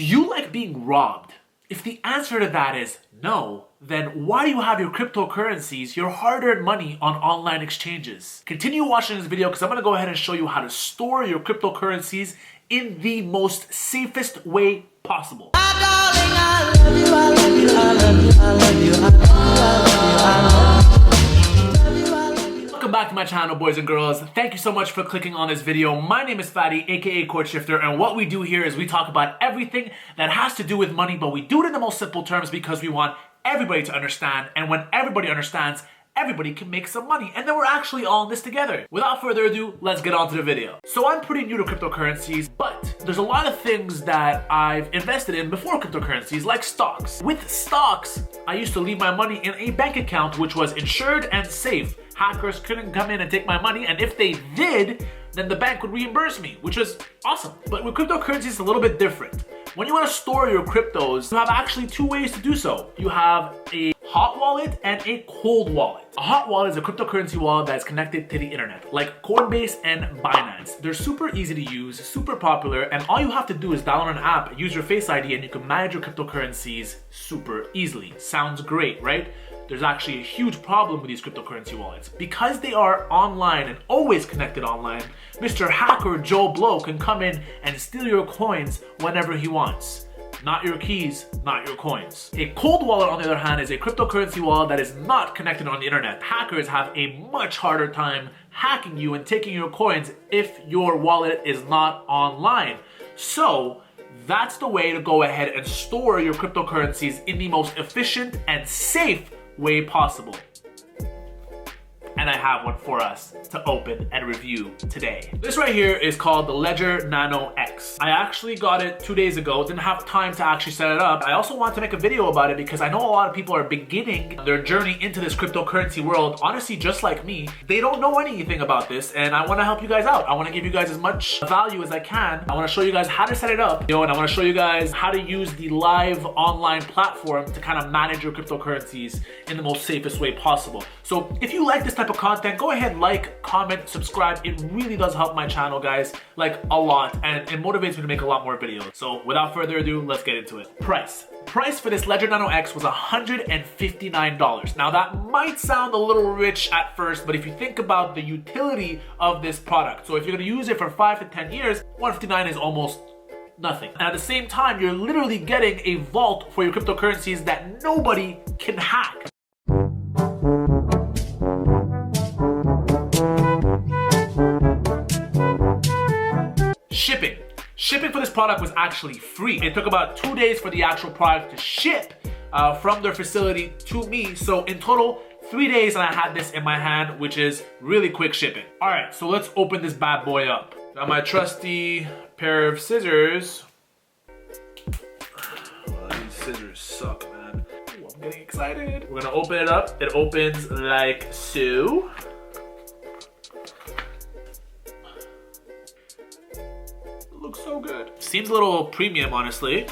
Do you like being robbed? If the answer to that is no, then why do you have your cryptocurrencies, your hard-earned money on online exchanges? Continue watching this video because I'm going to go ahead and show you how to store your cryptocurrencies in the most safest way possible. Welcome back to my channel, boys and girls. Thank you so much for clicking on this video. My name is Fatty, aka Court Shifter, and what we do here is we talk about everything that has to do with money, but we do it in the most simple terms because we want everybody to understand, and when everybody understands, everybody can make some money, and then we're actually all in this together. Without further ado, let's get on to the video. So I'm pretty new to cryptocurrencies, but there's a lot of things that I've invested in before cryptocurrencies, like stocks. With stocks, I used to leave my money in a bank account which was insured and safe. Hackers couldn't come in and take my money, and if they did, then the bank would reimburse me, which was awesome. But with cryptocurrencies, it's a little bit different. When you want to store your cryptos, you have actually two ways to do so. You have a hot wallet and a cold wallet. A hot wallet is a cryptocurrency wallet that is connected to the internet, like Coinbase and Binance. They're super easy to use, super popular, and all you have to do is download an app, use your Face ID, and you can manage your cryptocurrencies super easily. Sounds great, right? There's actually a huge problem with these cryptocurrency wallets. Because they are online and always connected online, Mr. Hacker Joe Blow can come in and steal your coins whenever he wants. Not your keys, not your coins. A cold wallet, on the other hand, is a cryptocurrency wallet that is not connected on the internet. Hackers have a much harder time hacking you and taking your coins if your wallet is not online. So that's the way to go ahead and store your cryptocurrencies in the most efficient and safe way possible. And I have one for us to open and review today. This right here is called the LEDGER Nano X. I actually got it 2 days ago, didn't have time to actually set it up. I also want to make a video about it because I know a lot of people are beginning their journey into this cryptocurrency world. Honestly, just like me, they don't know anything about this, and I want to help you guys out. I want to give you guys as much value as I can. I want to show you guys how to set it up, and I want to show you guys how to use the live online platform to kind of manage your cryptocurrencies in the most safest way possible. So if you like this type of content, go ahead, like, comment, subscribe. It really does help my channel, guys, like a lot, and it motivates me to make a lot more videos. So without further ado, let's get into it. Price for this LEDGER Nano X was $159. Now that might sound a little rich at first, but if you think about the utility of this product, so if you're gonna use it for 5 to 10 years, $159 is almost nothing. And at the same time, you're literally getting a vault for your cryptocurrencies that nobody can hack. Shipping for this product was actually free. It took about 2 days for the actual product to ship from their facility to me. So in total, 3 days and I had this in my hand, which is really quick shipping. All right, so let's open this bad boy up. Got my trusty pair of scissors. Oh, these scissors suck, man. Ooh, I'm getting excited. We're gonna open it up. It opens like so. Looks so good. Seems a little premium, honestly.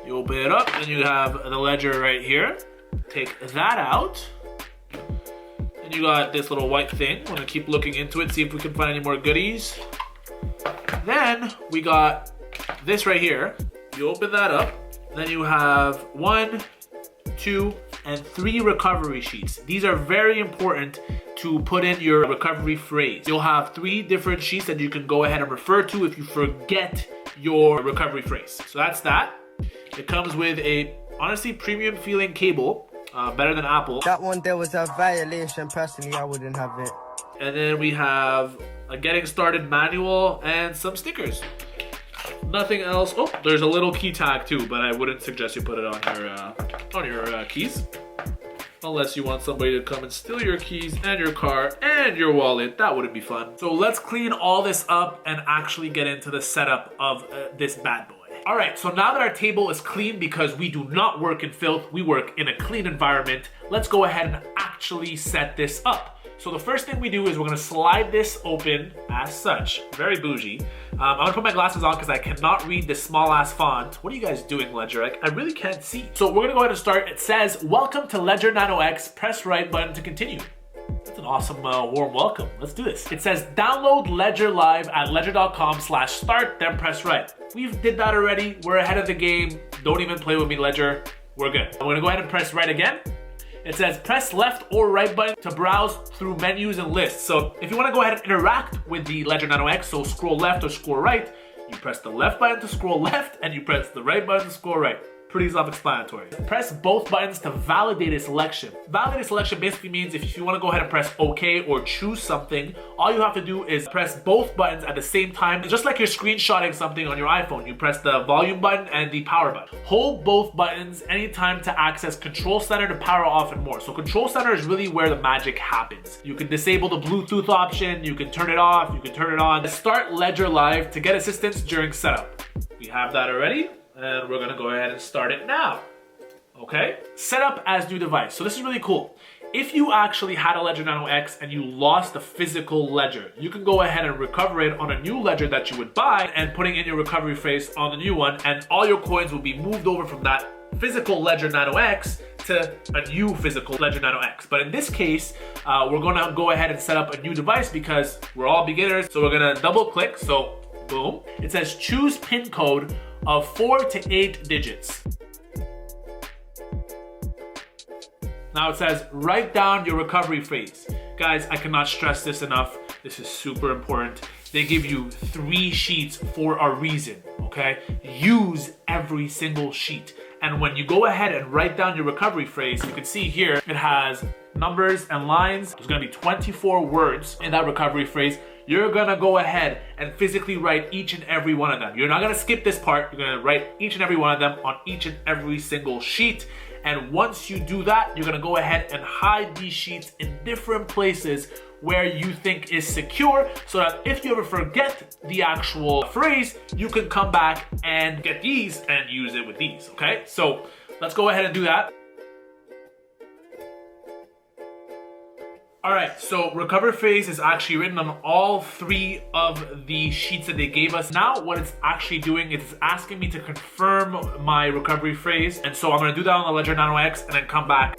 You open it up and you have the ledger right here. Take that out. And you got this little white thing. We're gonna keep looking into it, see if we can find any more goodies. Then we got this right here. You open that up. Then you have 1, 2, and 3 recovery sheets. These are very important to put in your recovery phrase. You'll have 3 different sheets that you can go ahead and refer to if you forget your recovery phrase. So that's that. It comes with a, honestly, premium feeling cable, better than Apple. That one there was a violation. Personally, I wouldn't have it. And then we have a getting started manual and some stickers. Nothing else. Oh, there's a little key tag too, but I wouldn't suggest you put it on your keys. Unless you want somebody to come and steal your keys and your car and your wallet. That wouldn't be fun. So let's clean all this up and actually get into the setup of this bad boy. All right, so now that our table is clean, because we do not work in filth, we work in a clean environment, let's go ahead and actually set this up. So the first thing we do is we're gonna slide this open as such. Very bougie. I'm gonna put my glasses on because I cannot read this small ass font. What are you guys doing, Ledger? I really can't see. So we're gonna go ahead and start. It says, welcome to LEDGER Nano X. Press right button to continue. That's an awesome warm welcome. Let's do this. It says download Ledger Live at ledger.com/start, then press right. We did that already. We're ahead of the game. Don't even play with me, Ledger. We're good. I'm gonna go ahead and press right again. It says press left or right button to browse through menus and lists. So if you want to go ahead and interact with the Ledger Nano X, so scroll left or scroll right, you press the left button to scroll left and you press the right button to scroll right. Pretty self-explanatory. Press both buttons to validate a selection. Validate a selection basically means if you want to go ahead and press OK or choose something, all you have to do is press both buttons at the same time. Just like you're screenshotting something on your iPhone, you press the volume button and the power button. Hold both buttons anytime to access Control Center to power off and more. So Control Center is really where the magic happens. You can disable the Bluetooth option, you can turn it off, you can turn it on. Start Ledger Live to get assistance during setup. We have that already. And we're gonna go ahead and start it now. Okay? Set up as new device. So this is really cool. If you actually had a Ledger Nano X and you lost the physical ledger, you can go ahead and recover it on a new ledger that you would buy and putting in your recovery phrase on the new one, and all your coins will be moved over from that physical Ledger Nano X to a new physical Ledger Nano X. But in this case, we're gonna go ahead and set up a new device because we're all beginners. So we're gonna double click, so boom. It says choose PIN code of 4 to 8 digits. Now it says write down your recovery phrase. Guys, I cannot stress this enough. This is super important. They give you 3 sheets for a reason, okay? Use every single sheet. And when you go ahead and write down your recovery phrase, you can see here, it has numbers and lines. There's gonna be 24 words in that recovery phrase. You're gonna go ahead and physically write each and every one of them. You're not gonna skip this part. You're gonna write each and every one of them on each and every single sheet. And once you do that, you're gonna go ahead and hide these sheets in different places where you think is secure, so that if you ever forget the actual phrase, you can come back and get these and use it with these, okay? So let's go ahead and do that. All right, so recovery phrase is actually written on all 3 of the sheets that they gave us. Now what it's actually doing is it's asking me to confirm my recovery phrase. And so I'm gonna do that on the Ledger Nano X and then come back.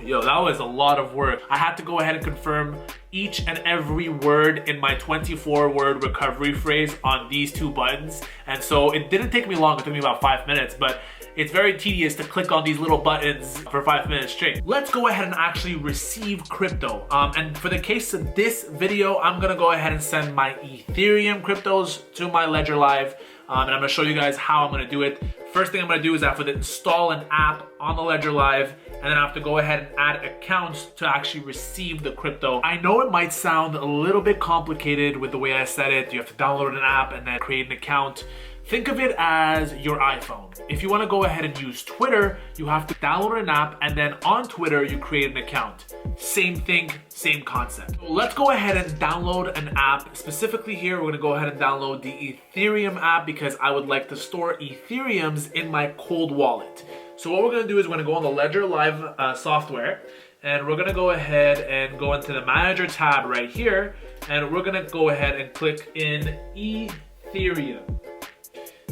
Yo, that was a lot of work. I had to go ahead and confirm each and every word in my 24-word recovery phrase on these 2 buttons. And so it didn't take me long, it took me about 5 minutes, but it's very tedious to click on these little buttons for 5 minutes straight. Let's go ahead and actually receive crypto. And for the case of this video, I'm gonna go ahead and send my Ethereum cryptos to my Ledger Live. And I'm gonna show you guys how I'm gonna do it. First thing I'm gonna do is I have to install an app on the Ledger Live, and then I have to go ahead and add accounts to actually receive the crypto. I know it might sound a little bit complicated with the way I said it. You have to download an app and then create an account. Think of it as your iPhone. If you want to go ahead and use Twitter, you have to download an app, and then on Twitter, you create an account. Same thing, same concept. So let's go ahead and download an app. Specifically here, we're going to go ahead and download the Ethereum app because I would like to store Ethereums in my cold wallet. So what we're going to do is we're going to go on the Ledger Live software, and we're going to go ahead and go into the Manager tab right here, and we're going to go ahead and click in Ethereum.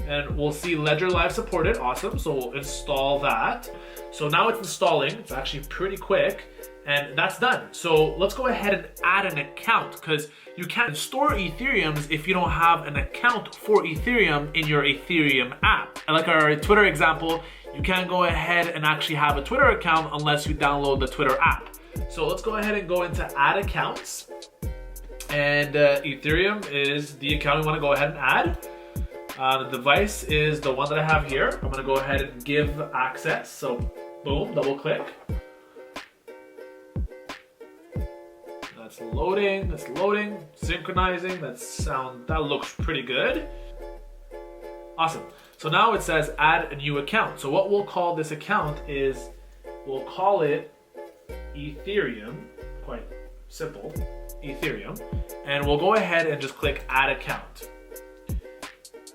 And we'll see Ledger Live supported, awesome, so we'll install that. So now it's installing, it's actually pretty quick, and that's done. So let's go ahead and add an account, because you can't store Ethereums if you don't have an account for Ethereum in your Ethereum app. And like our Twitter example, you can't go ahead and actually have a Twitter account unless you download the Twitter app. So let's go ahead and go into add accounts, and Ethereum is the account we want to go ahead and add. The device is the one that I have here. I'm gonna go ahead and give access. So boom, double click. That's loading, synchronizing. That looks pretty good. Awesome. So now it says add a new account. So what we'll call this account is, we'll call it Ethereum, quite simple, Ethereum. And we'll go ahead and just click add account.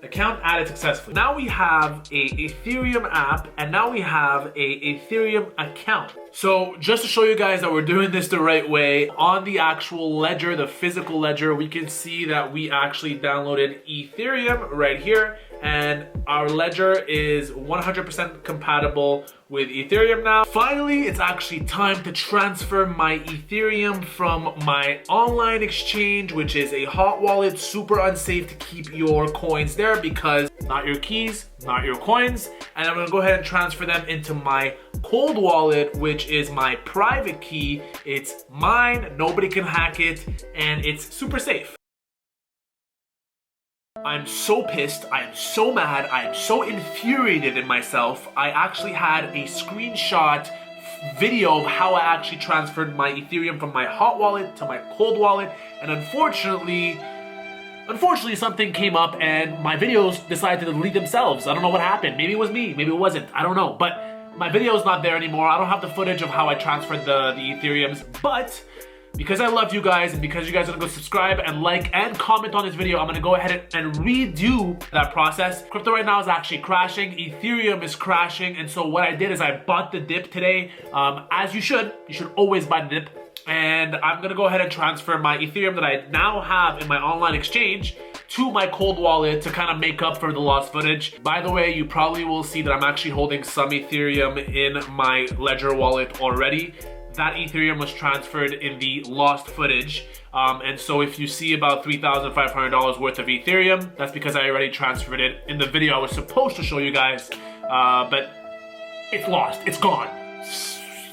Account added successfully. Now we have a Ethereum app, and now we have a Ethereum account. So just to show you guys that we're doing this the right way, on the actual ledger, the physical ledger, we can see that we actually downloaded Ethereum right here, and Our ledger is 100% compatible with Ethereum now. Finally, it's actually time to transfer my Ethereum from my online exchange, which is a hot wallet, super unsafe to keep your coins there because not your keys, not your coins. And I'm gonna go ahead and transfer them into my cold wallet, which is my private key. It's mine, nobody can hack it, and it's super safe. I'm so pissed, I am so mad, I am so infuriated in myself. I actually had a screenshot video of how I actually transferred my Ethereum from my hot wallet to my cold wallet, and unfortunately something came up and my videos decided to delete themselves. I don't know what happened. Maybe it was me, maybe it wasn't, I don't know. But my video's not there anymore. I don't have the footage of how I transferred the Ethereums, but because I love you guys and because you guys are gonna go subscribe and like and comment on this video, I'm gonna go ahead and redo that process. Crypto right now is actually crashing. Ethereum is crashing. And so what I did is I bought the dip today, as you should. You should always buy the dip. And I'm gonna go ahead and transfer my Ethereum that I now have in my online exchange to my cold wallet to kind of make up for the lost footage. By the way, you probably will see that I'm actually holding some Ethereum in my Ledger wallet already. That Ethereum was transferred in the lost footage. And so if you see about $3,500 worth of Ethereum, that's because I already transferred it in the video I was supposed to show you guys. But it's lost, it's gone.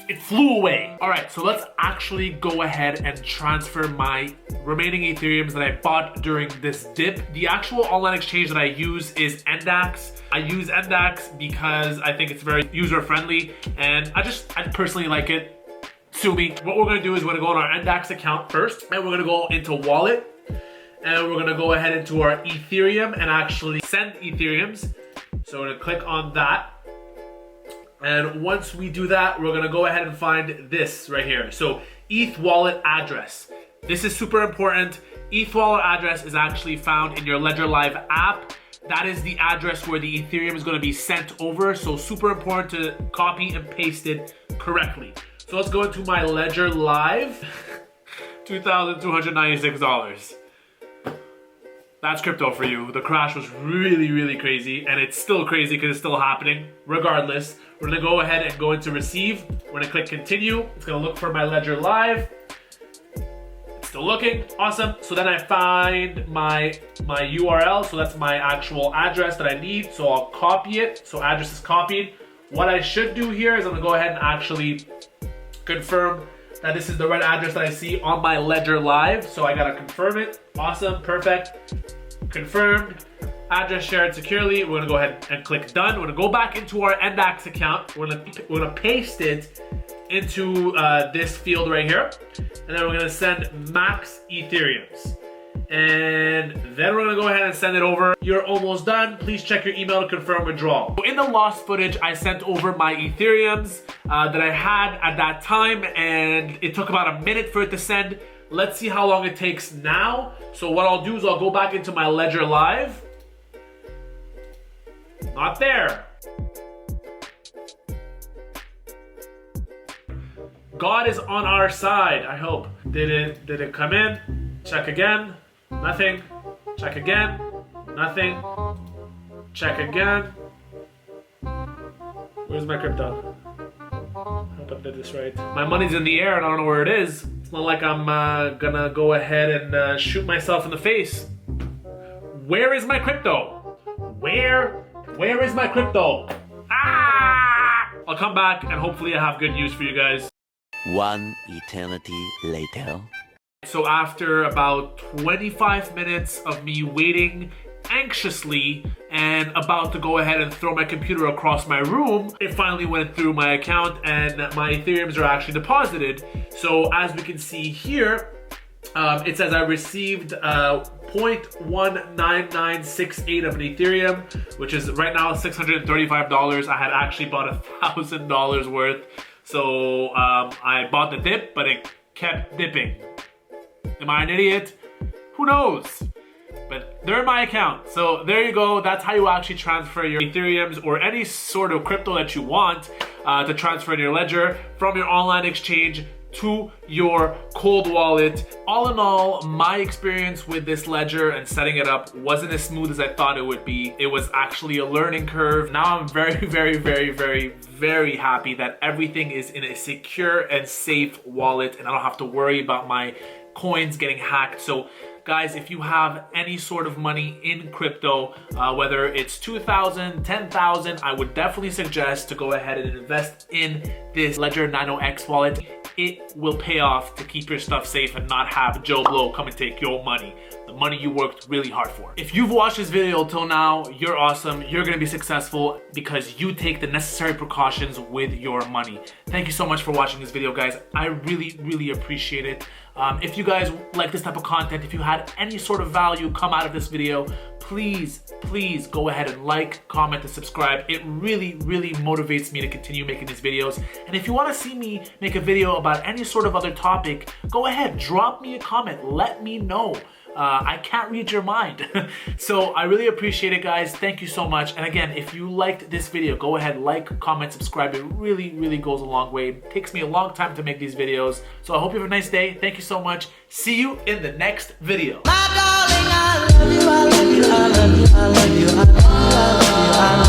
It flew away. All right, so let's actually go ahead and transfer my remaining Ethereums that I bought during this dip. The actual online exchange that I use is NDAX. I use NDAX because I think it's very user-friendly and I personally like it. Sue me. What we're gonna do is we're gonna go on our NDAX account first and we're gonna go into wallet and we're gonna go ahead into our Ethereum and actually send Ethereums. So we're gonna click on that. And once we do that, we're gonna go ahead and find this right here. So ETH wallet address. This is super important. ETH wallet address is actually found in your Ledger Live app. That is the address where the Ethereum is gonna be sent over. So super important to copy and paste it correctly. So let's go into my Ledger Live, $2,296. That's crypto for you. The crash was really, really crazy, and it's still crazy because it's still happening. Regardless, we're gonna go ahead and go into receive. We're gonna click continue. It's gonna look for my Ledger Live. It's still looking, awesome. So then I find my URL, so that's my actual address that I need. So I'll copy it, so address is copied. What I should do here is I'm gonna go ahead and actually confirm that this is the right address that I see on my Ledger Live. So I gotta confirm it. Awesome, perfect. Confirmed. Address shared securely. We're gonna go ahead and click done. We're gonna go back into our NDAX account. We're gonna paste it into this field right here. And then we're gonna send max Ethereums. And then we're gonna go ahead and send it over. You're almost done. Please check your email to confirm withdrawal. In the lost footage, I sent over my Ethereums that I had at that time, and it took about a minute for it to send. Let's see how long it takes now. So what I'll do is I'll go back into my Ledger Live. Not there. God is on our side, I hope. Did it come in? Check again. Nothing. Check again. Nothing. Check again. Where's my crypto? I hope I did this right. My money's in the air and I don't know where it is. It's not like I'm gonna go ahead and shoot myself in the face. Where is my crypto? Where is my crypto? Ah! I'll come back and hopefully I have good news for you guys. One eternity later. So after about 25 minutes of me waiting anxiously and about to go ahead and throw my computer across my room, it finally went through my account and my Ethereums are actually deposited. So as we can see here, it says I received 0.19968 of an Ethereum, which is right now $635. I had actually bought $1,000 worth. So I bought the dip, but it kept dipping. Am I an idiot? Who knows? But they're in my account. So there you go. That's how you actually transfer your Ethereums or any sort of crypto that you want to transfer in your ledger from your online exchange to your cold wallet. All in all, my experience with this ledger and setting it up wasn't as smooth as I thought it would be. It was actually a learning curve. Now I'm very happy that everything is in a secure and safe wallet and I don't have to worry about my coins getting hacked. So guys, if you have any sort of money in crypto, whether it's 2,000, 10,000, I would definitely suggest to go ahead and invest in this LEDGER Nano X wallet. It will pay off to keep your stuff safe and not have Joe Blow come and take your money. The money you worked really hard for. If you've watched this video till now, you're awesome. You're gonna be successful because you take the necessary precautions with your money. Thank you so much for watching this video, guys. I really appreciate it. If you guys like this type of content, if you had any sort of value come out of this video, please go ahead and like, comment, and subscribe. It really motivates me to continue making these videos. And if you want to see me make a video about any sort of other topic, go ahead, drop me a comment, let me know. I can't read your mind. So I really appreciate it, guys. Thank you so much. And again, if you liked this video, go ahead, like, comment, subscribe. It really goes a long way. It takes me a long time to make these videos. So I hope you have a nice day. Thank you so much. See you in the next video. My darling, I love you, I love you, I love you, I love you, I love you, I love you.